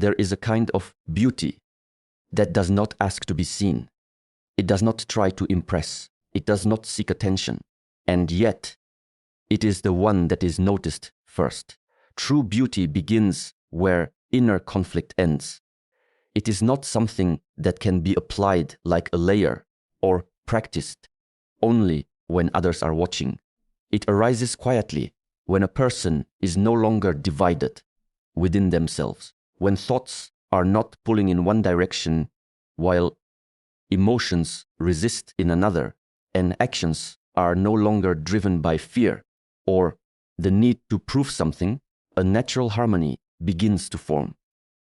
there is a kind of beauty that does not ask to be seen. It does not try to impress. It does not seek attention. And yet, it is the one that is noticed first. True beauty begins where inner conflict ends. It is not something that can be applied like a layer or practiced only when others are watching. It arises quietly when a person is no longer divided within themselves, when thoughts are not pulling in one direction while emotions resist in another, and actions are no longer driven by fear or the need to prove something. A natural harmony begins to form.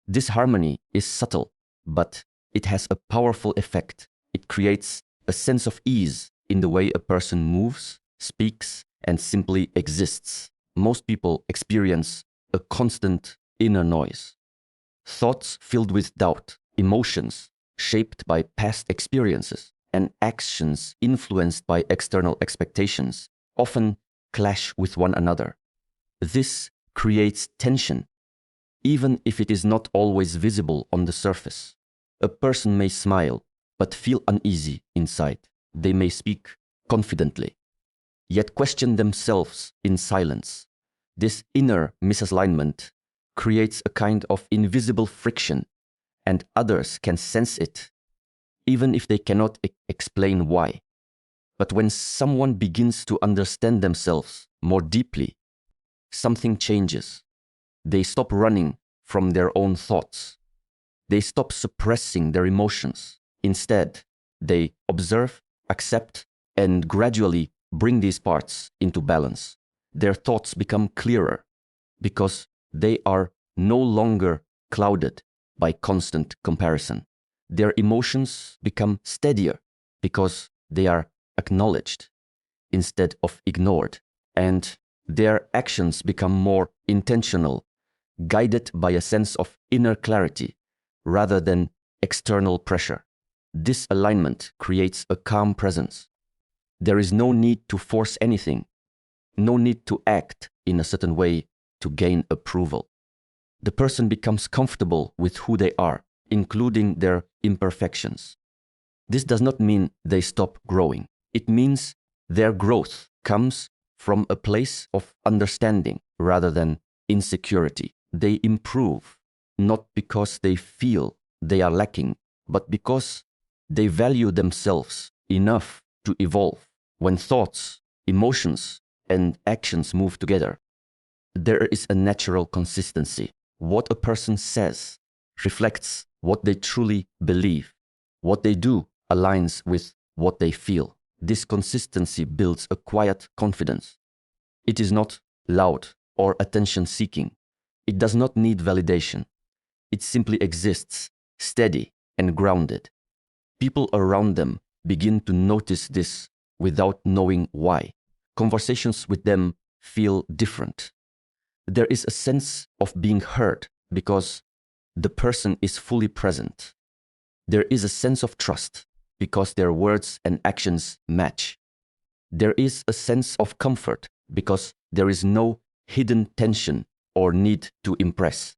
This harmony is subtle, but it has a powerful effect. It creates a sense of ease in the way a person moves, speaks, and simply exists. Most people experience a constant inner noise. Thoughts filled with doubt, emotions shaped by past experiences, and actions influenced by external expectations often clash with one another. This creates tension, even if it is not always visible on the surface. A person may smile, but feel uneasy inside. They may speak confidently, yet question themselves in silence. This inner misalignment creates a kind of invisible friction, and others can sense it, even if they cannot explain why. But when someone begins to understand themselves more deeply, something changes. They stop running from their own thoughts. They stop suppressing their emotions. Instead, they observe, accept, and gradually bring these parts into balance. Their thoughts become clearer because they are no longer clouded by constant comparison. Their emotions become steadier because they are acknowledged instead of ignored. And their actions become more intentional, guided by a sense of inner clarity rather than external pressure. This alignment creates a calm presence. There is no need to force anything, no need to act in a certain way to gain approval. The person becomes comfortable with who they are, including their imperfections. This does not mean they stop growing. It means their growth comes from a place of understanding rather than insecurity. They improve not because they feel they are lacking, but because they value themselves enough to evolve. When thoughts, emotions, and actions move together, there is a natural consistency. What a person says reflects what they truly believe. What they do aligns with what they feel. This consistency builds a quiet confidence. It is not loud or attention-seeking. It does not need validation. It simply exists, steady and grounded. People around them begin to notice this without knowing why. Conversations with them feel different. There is a sense of being heard because the person is fully present. There is a sense of trust because their words and actions match. There is a sense of comfort because there is no hidden tension or need to impress.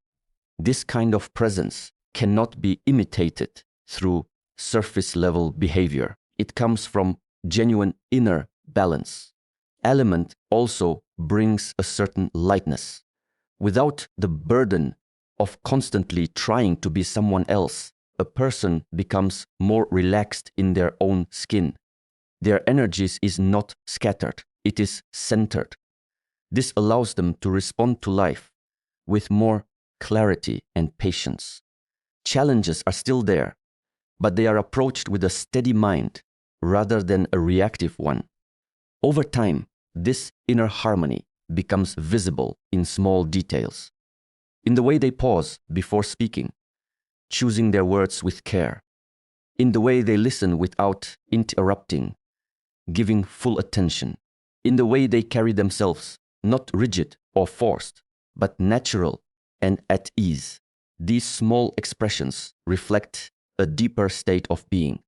This kind of presence cannot be imitated through surface-level behavior. It comes from genuine inner balance. Element also brings a certain lightness. Without the burden of constantly trying to be someone else, a person becomes more relaxed in their own skin. Their energies is not scattered, it is centered. This allows them to respond to life with more clarity and patience. Challenges are still there, but they are approached with a steady mind rather than a reactive one. Over time, this inner harmony becomes visible in small details. In the way they pause before speaking, choosing their words with care. In the way they listen without interrupting, giving full attention. In the way they carry themselves, not rigid or forced, but natural and at ease. These small expressions reflect a deeper state of being.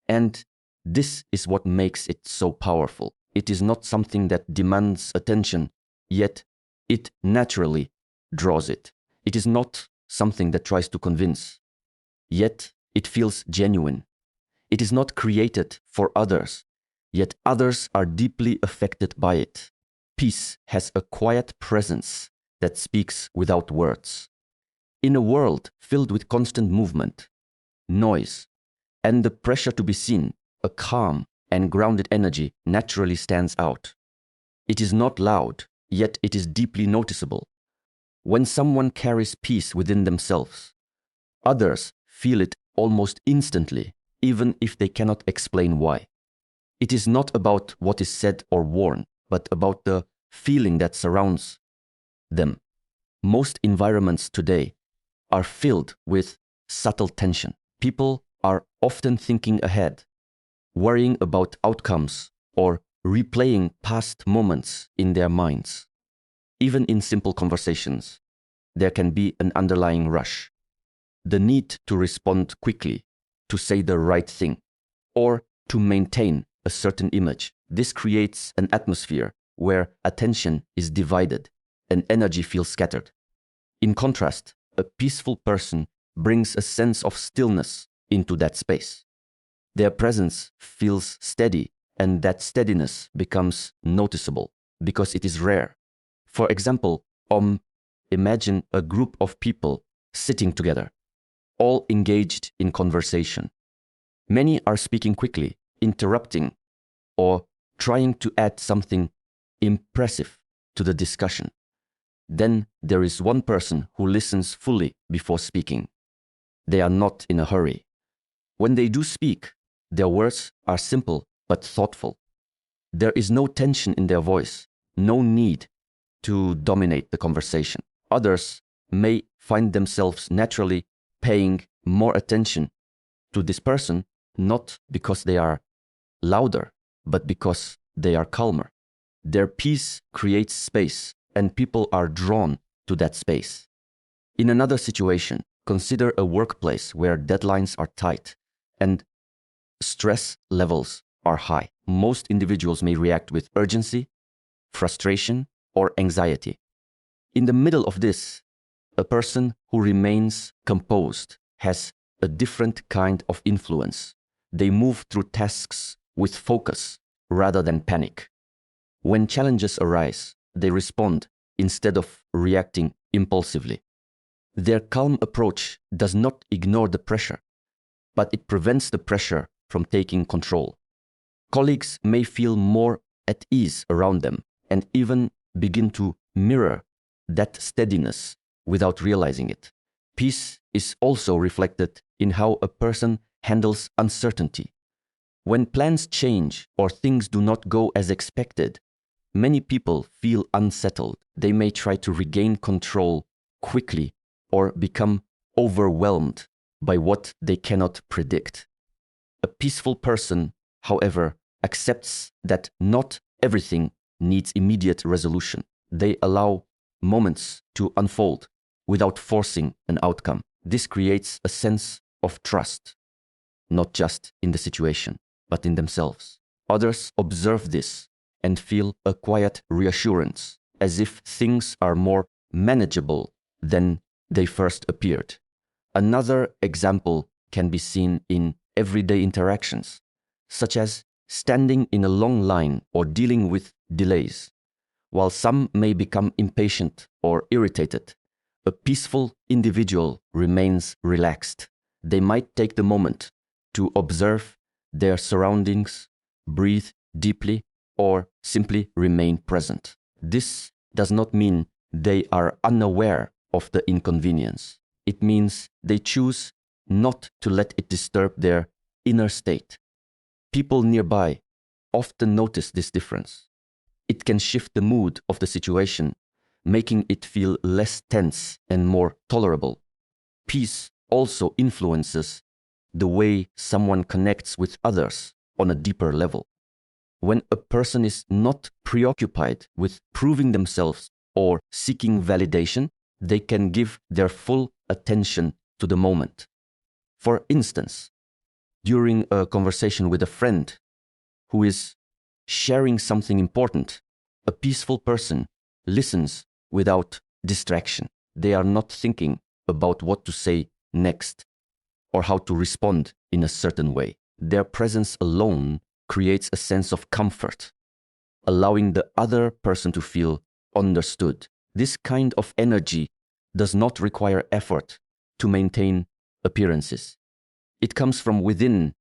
And this is what makes it so powerful. It is not something that demands attention, yet it naturally draws it. It is not something that tries to convince. Yet it feels genuine. It is not created for others, yet others are deeply affected by it. Peace has a quiet presence that speaks without words. In a world filled with constant movement, noise, and the pressure to be seen, a calm and grounded energy naturally stands out. It is not loud, yet it is deeply noticeable. When someone carries peace within themselves, others feel it almost instantly, even if they cannot explain why. It is not about what is said or worn, but about the feeling that surrounds them. Most environments today are filled with subtle tension. People are often thinking ahead, worrying about outcomes, or replaying past moments in their minds. Even in simple conversations, there can be an underlying rush. The need to respond quickly, to say the right thing, or to maintain a certain image. This creates an atmosphere where attention is divided and energy feels scattered. In contrast, a peaceful person brings a sense of stillness into that space. Their presence feels steady, and that steadiness becomes noticeable because it is rare. For example, imagine a group of people sitting together, all engaged in conversation. Many are speaking quickly, interrupting, or trying to add something impressive to the discussion. Then there is one person who listens fully before speaking. They are not in a hurry. When they do speak, their words are simple but thoughtful. There is no tension in their voice, no need to dominate the conversation. Others may find themselves naturally paying more attention to this person, not because they are louder, but because they are calmer. Their peace creates space, and people are drawn to that space. In another situation, consider a workplace where deadlines are tight and stress levels are high. Most individuals may react with urgency, frustration, or anxiety. In the middle of this, a person who remains composed has a different kind of influence. They move through tasks with focus rather than panic. When challenges arise, they respond instead of reacting impulsively. Their calm approach does not ignore the pressure, but it prevents the pressure from taking control. Colleagues may feel more at ease around them and even begin to mirror that steadiness without realizing it. Peace is also reflected in how a person handles uncertainty. When plans change or things do not go as expected, many people feel unsettled. They may try to regain control quickly or become overwhelmed by what they cannot predict. A peaceful person, however, accepts that not everything needs immediate resolution. They allow moments to unfold without forcing an outcome. This creates a sense of trust, not just in the situation, but in themselves. Others observe this and feel a quiet reassurance, as if things are more manageable than they first appeared. Another example can be seen in everyday interactions, such as standing in a long line or dealing with delays. While some may become impatient or irritated, a peaceful individual remains relaxed. They might take the moment to observe their surroundings, breathe deeply, or simply remain present. This does not mean they are unaware of the inconvenience. It means they choose not to let it disturb their inner state. People nearby often notice this difference. It can shift the mood of the situation, making it feel less tense and more tolerable. Peace also influences the way someone connects with others on a deeper level. When a person is not preoccupied with proving themselves or seeking validation, they can give their full attention to the moment. For instance, during a conversation with a friend who is sharing something important, a peaceful person listens without distraction. They are not thinking about what to say next or how to respond in a certain way. Their presence alone creates a sense of comfort, allowing the other person to feel understood. This kind of energy does not require effort to maintain appearances. It comes from within,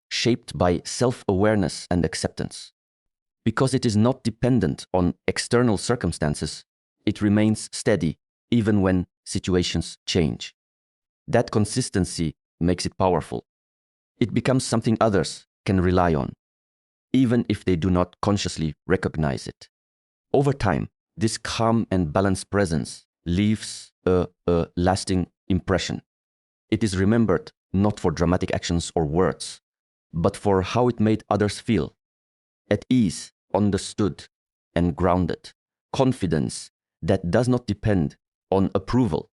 shaped by self-awareness and acceptance. Because it is not dependent on external circumstances, it remains steady even when situations change. That consistency makes it powerful. It becomes something others can rely on, even if they do not consciously recognize it. Over time, this calm and balanced presence leaves a lasting impression. It is remembered not for dramatic actions or words, but for how it made others feel. At ease, understood, and grounded. Confidence that does not depend on approval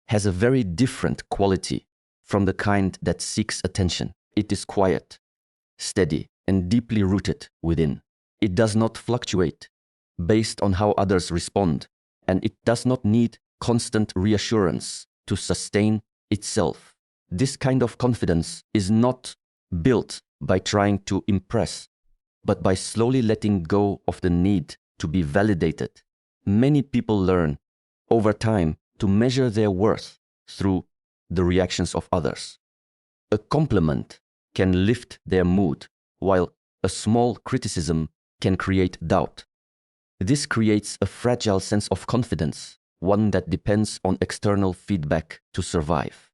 has a very different quality from the kind that seeks attention. It is quiet, steady, and deeply rooted within. It does not fluctuate based on how others respond, and it does not need constant reassurance to sustain itself. This kind of confidence is not built by trying to impress, but by slowly letting go of the need to be validated. Many people learn over time to measure their worth through the reactions of others. A compliment can lift their mood, while a small criticism can create doubt. This creates a fragile sense of confidence, one that depends on external feedback to survive.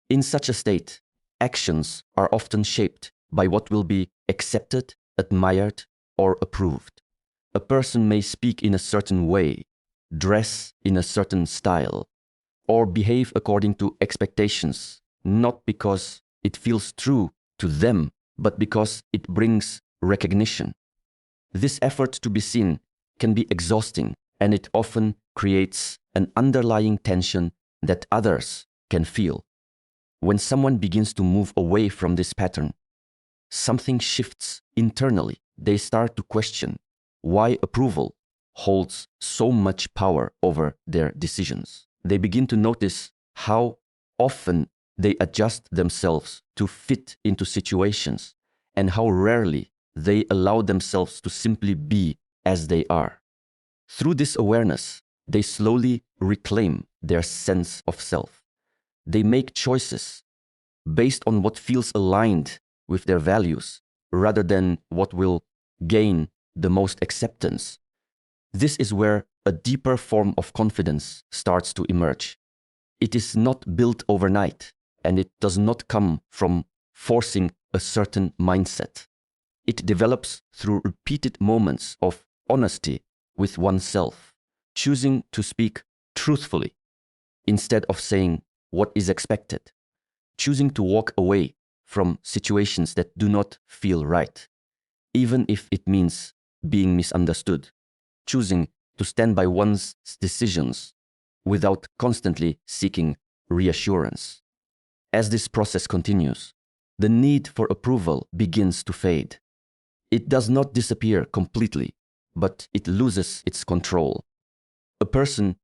In such a state, actions are often shaped by what will be accepted, admired, or approved. A person may speak in a certain way, dress in a certain style, or behave according to expectations, not because it feels true to them, but because it brings recognition. This effort to be seen can be exhausting, and it often creates an underlying tension that others can feel. When someone begins to move away from this pattern, something shifts internally. They start to question why approval holds so much power over their decisions. They begin to notice how often they adjust themselves to fit into situations and how rarely they allow themselves to simply be as they are. Through this awareness, they slowly reclaim their sense of self. They make choices based on what feels aligned with their values rather than what will gain the most acceptance. This is where a deeper form of confidence starts to emerge. It is not built overnight, and it does not come from forcing a certain mindset. It develops through repeated moments of honesty with oneself, choosing to speak truthfully instead of saying what is expected, choosing to walk away from situations that do not feel right, even if it means being misunderstood, choosing to stand by one's decisions without constantly seeking reassurance. As this process continues, the need for approval begins to fade. It does not disappear completely, but it loses its control. A person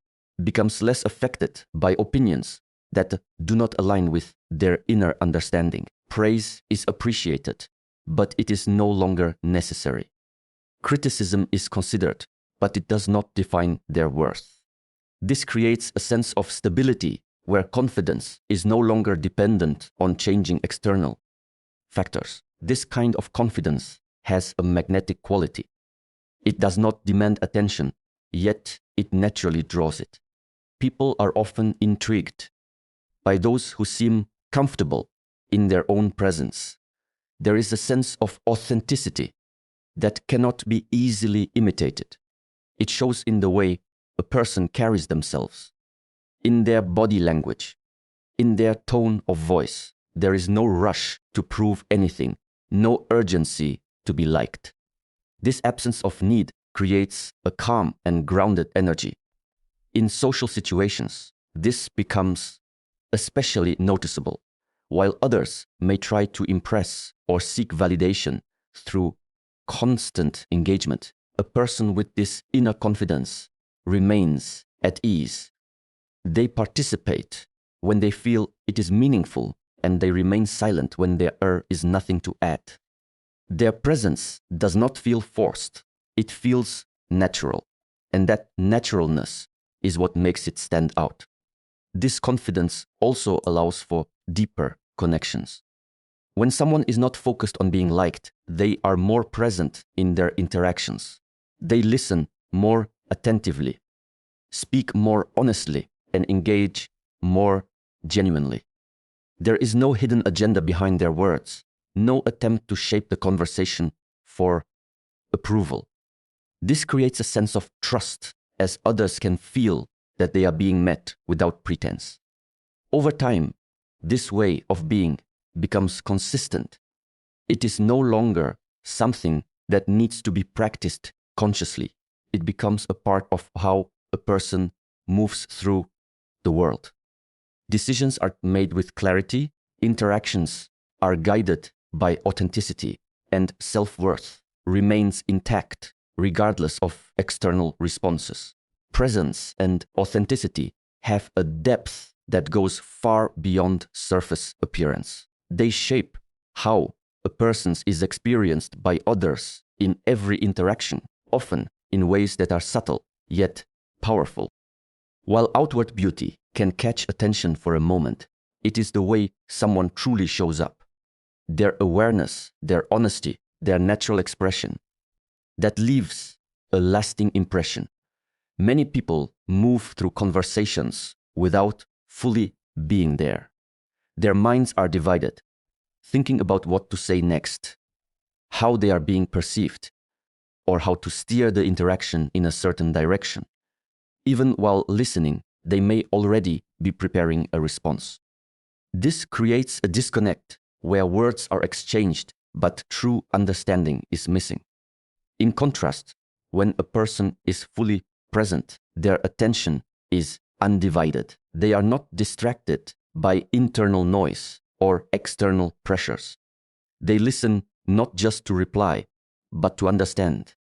becomes less affected by opinions that do not align with their inner understanding. Praise is appreciated, but it is no longer necessary. Criticism is considered, but it does not define their worth. This creates a sense of stability where confidence is no longer dependent on changing external factors. This kind of confidence has a magnetic quality. It does not demand attention, yet it naturally draws it. People are often intrigued by those who seem comfortable in their own presence. There is a sense of authenticity that cannot be easily imitated. It shows in the way a person carries themselves, in their body language, in their tone of voice. There is no rush to prove anything, no urgency to be liked. This absence of need creates a calm and grounded energy. In social situations, this becomes especially noticeable. While others may try to impress or seek validation through constant engagement, a person with this inner confidence remains at ease. They participate when they feel it is meaningful, and they remain silent when there is nothing to add. Their presence does not feel forced. It feels natural, and that naturalness is what makes it stand out. This confidence also allows for deeper connections. When someone is not focused on being liked, they are more present in their interactions. They listen more attentively, speak more honestly, and engage more genuinely. There is no hidden agenda behind their words, no attempt to shape the conversation for approval. This creates a sense of trust, as others can feel that they are being met without pretense. Over time, this way of being becomes consistent. It is no longer something that needs to be practiced consciously. It becomes a part of how a person moves through the world. Decisions are made with clarity, interactions are guided by authenticity, and self-worth remains intact regardless of external responses. Presence and authenticity have a depth that goes far beyond surface appearance. They shape how a person is experienced by others in every interaction, often in ways that are subtle yet powerful. While outward beauty can catch attention for a moment, it is the way someone truly shows up. Their awareness, their honesty, their natural expression that leaves a lasting impression. Many people move through conversations without fully being there. Their minds are divided, thinking about what to say next, how they are being perceived, or how to steer the interaction in a certain direction. Even while listening, they may already be preparing a response. This creates a disconnect where words are exchanged, but true understanding is missing. In contrast, when a person is fully present, their attention is undivided. They are not distracted by internal noise or external pressures. They listen not just to reply, but to understand.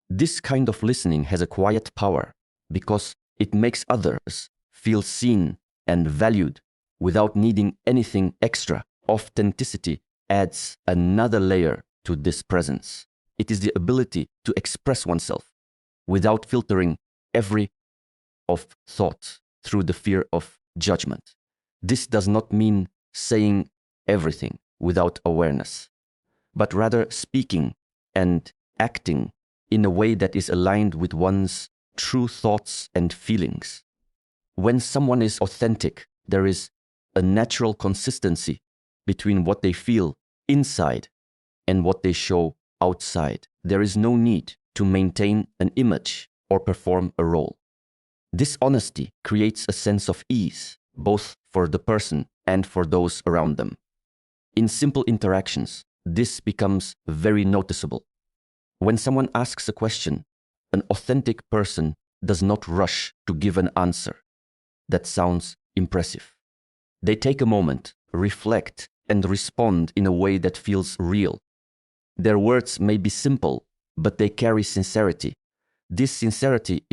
This kind of listening has a quiet power because it makes others feel seen and valued without needing anything extra. Authenticity adds another layer to this presence. It is the ability to express oneself without filtering every of thought through the fear of judgment. This does not mean saying everything without awareness, but rather speaking and acting in a way that is aligned with one's true thoughts and feelings. When someone is authentic, there is a natural consistency between what they feel inside and what they show outside. There is no need to maintain an image or perform a role. This honesty creates a sense of ease, both for the person and for those around them. In simple interactions, this becomes very noticeable. When someone asks a question, an authentic person does not rush to give an answer that sounds impressive. They take a moment, reflect, and respond in a way that feels real. Their words may be simple, but they carry sincerity. This sincerity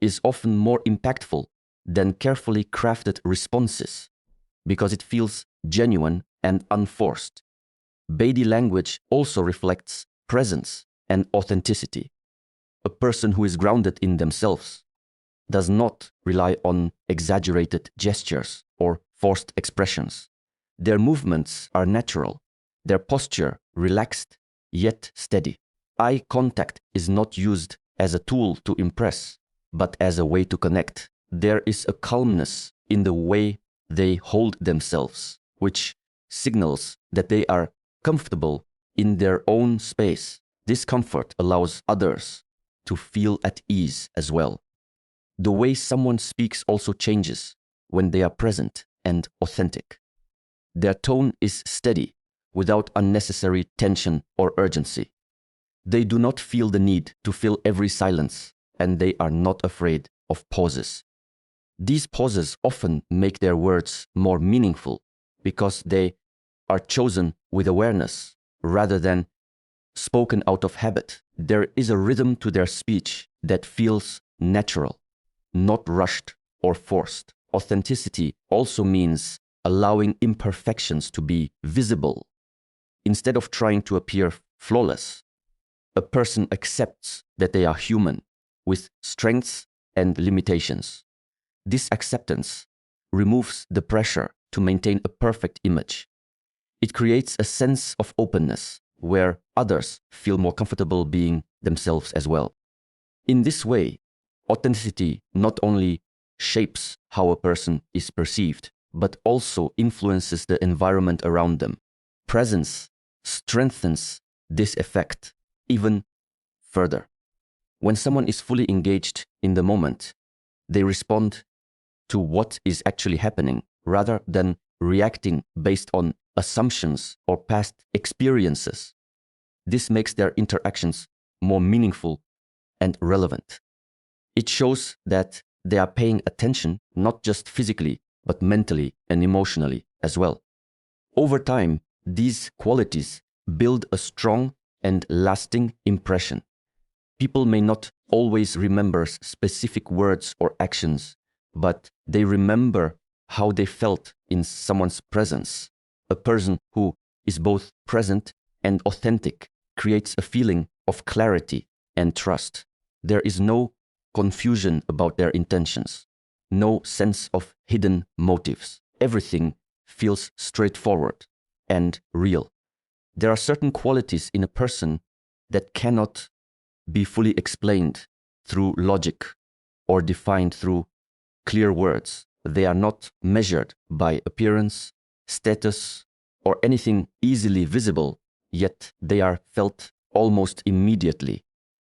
is often more impactful than carefully crafted responses because it feels genuine and unforced. Body language also reflects presence and authenticity. A person who is grounded in themselves does not rely on exaggerated gestures or forced expressions. Their movements are natural, their posture relaxed yet steady. Eye contact is not used as a tool to impress, but as a way to connect. There is a calmness in the way they hold themselves, which signals that they are comfortable in their own space. This comfort allows others to feel at ease as well. The way someone speaks also changes when they are present and authentic. Their tone is steady, without unnecessary tension or urgency. They do not feel the need to fill every silence, and they are not afraid of pauses. These pauses often make their words more meaningful because they are chosen with awareness rather than spoken out of habit. There is a rhythm to their speech that feels natural, not rushed or forced. authenticity also means allowing imperfections to be visible. Instead of trying to appear flawless, a person accepts that they are human, with strengths and limitations. This acceptance removes the pressure to maintain a perfect image. It creates a sense of openness where others feel more comfortable being themselves as well. In this way, authenticity not only shapes how a person is perceived, but also influences the environment around them. Presence strengthens this effect even further. When someone is fully engaged in the moment, they respond to what is actually happening rather than reacting based on assumptions or past experiences. This makes their interactions more meaningful and relevant. It shows that they are paying attention not just physically, but mentally and emotionally as well. Over time, these qualities build a strong and lasting impression. People may not always remember specific words or actions, but they remember how they felt in someone's presence. A person who is both present and authentic creates a feeling of clarity and trust. There is no confusion about their intentions, no sense of hidden motives. Everything feels straightforward and real. There are certain qualities in a person that cannot be fully explained through logic or defined through clear words. They are not measured by appearance, status, or anything easily visible, yet they are felt almost immediately.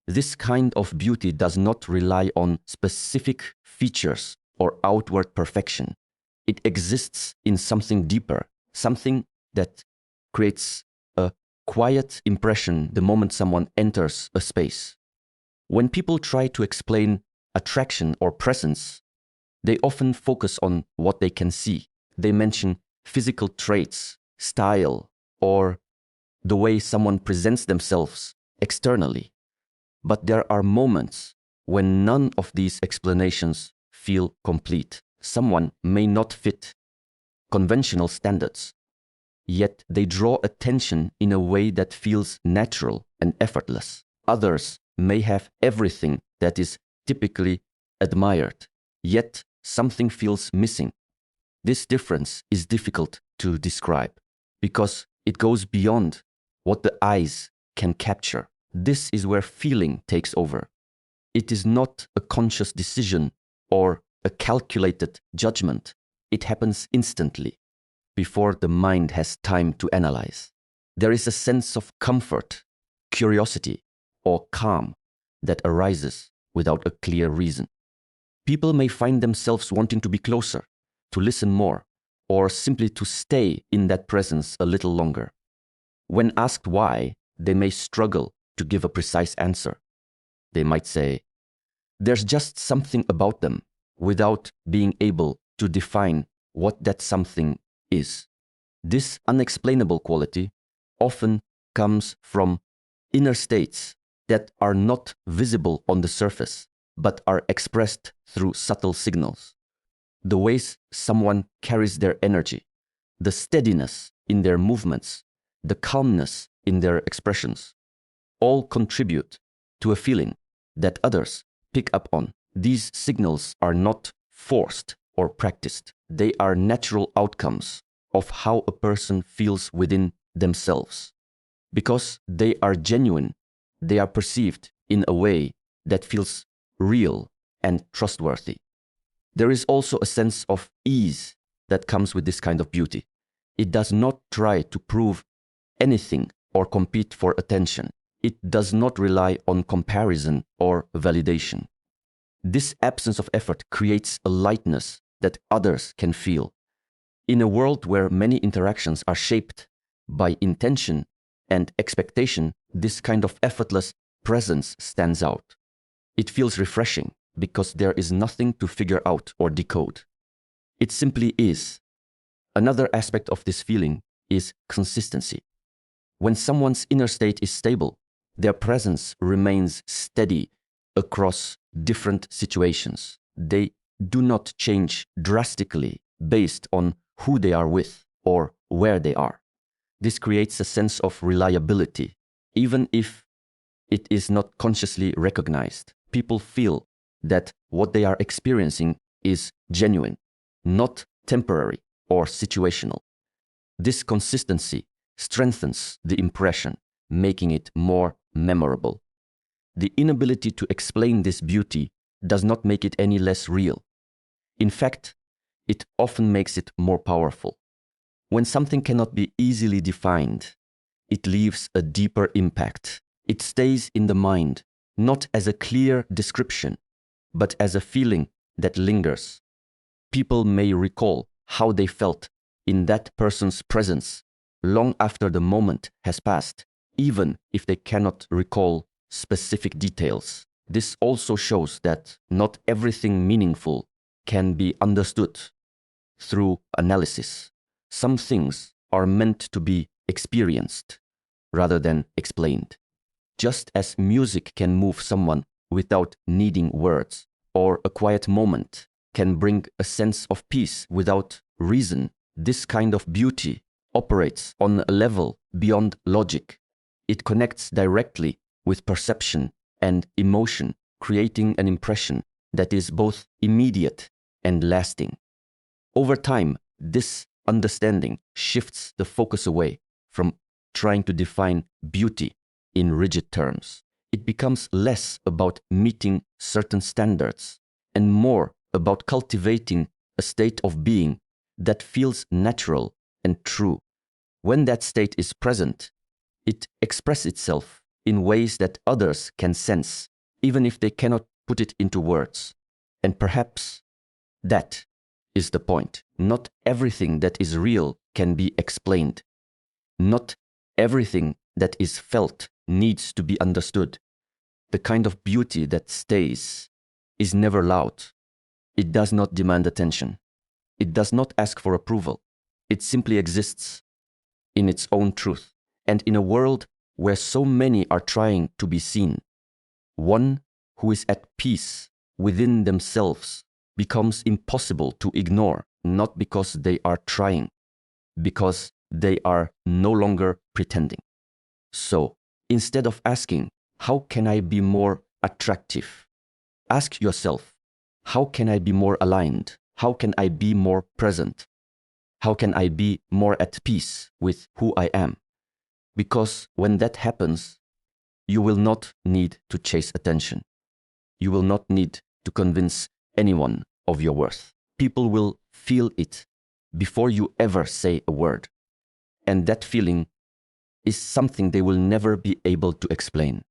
This kind of beauty does not rely on specific features or outward perfection. It exists in something deeper, something that creates a quiet impression the moment someone enters a space. When people try to explain attraction or presence, they often focus on what they can see. They mention physical traits, style, or the way someone presents themselves externally. But there are moments when none of these explanations feel complete. Someone may not fit conventional standards, yet they draw attention in a way that feels natural and effortless. Others may have everything that is typically admired, yet something feels missing. This difference is difficult to describe because it goes beyond what the eyes can capture. This is where feeling takes over. It is not a conscious decision or a calculated judgment. It happens instantly, before the mind has time to analyze. There is a sense of comfort, curiosity, or calm that arises without a clear reason. People may find themselves wanting to be closer, to listen more, or simply to stay in that presence a little longer. When asked why, they may struggle to give a precise answer. They might say, "There's just something about them," without being able to define what that something is. This unexplainable quality often comes from inner states that are not visible on the surface, but are expressed through subtle signals. The ways someone carries their energy, the steadiness in their movements, the calmness in their expressions, all contribute to a feeling that others pick up on. These signals are not forced or practiced. They are natural outcomes of how a person feels within themselves. Because they are genuine, they are perceived in a way that feels real and trustworthy. There is also a sense of ease that comes with this kind of beauty. It does not try to prove anything or compete for attention. It does not rely on comparison or validation. This absence of effort creates a lightness that others can feel. In a world where many interactions are shaped by intention and expectation, this kind of effortless presence stands out. It feels refreshing because there is nothing to figure out or decode. It simply is. Another aspect of this feeling is consistency. When someone's inner state is stable, their presence remains steady across different situations. They do not change drastically based on who they are with or where they are. This creates a sense of reliability, even if it is not consciously recognized. People feel that what they are experiencing is genuine, not temporary or situational. This consistency strengthens the impression, making it more memorable. The inability to explain this beauty does not make it any less real. In fact, it often makes it more powerful. When something cannot be easily defined, it leaves a deeper impact. It stays in the mind, not as a clear description, but as a feeling that lingers. People may recall how they felt in that person's presence long after the moment has passed, even if they cannot recall specific details. This also shows that not everything meaningful can be understood through analysis. Some things are meant to be experienced rather than explained. Just as music can move someone without needing words, or a quiet moment can bring a sense of peace without reason, this kind of beauty operates on a level beyond logic. It connects directly with perception and emotion, creating an impression that is both immediate and lasting. Over time, this understanding shifts the focus away from trying to define beauty in rigid terms. It becomes less about meeting certain standards and more about cultivating a state of being that feels natural and true. When that state is present, it expresses itself in ways that others can sense, even if they cannot put it into words. And perhaps that is the point. Not everything that is real can be explained. Not everything that is felt needs to be understood. The kind of beauty that stays is never loud. It does not demand attention. It does not ask for approval. It simply exists in its own truth. And in a world where so many are trying to be seen, one who is at peace within themselves becomes impossible to ignore, not because they are trying, because they are no longer pretending. So, instead of asking, how can I be more attractive? Ask yourself, how can I be more aligned? How can I be more present? How can I be more at peace with who I am? Because when that happens, you will not need to chase attention. You will not need to convince anyone of your worth. People will feel it before you ever say a word. And that feeling is something they will never be able to explain.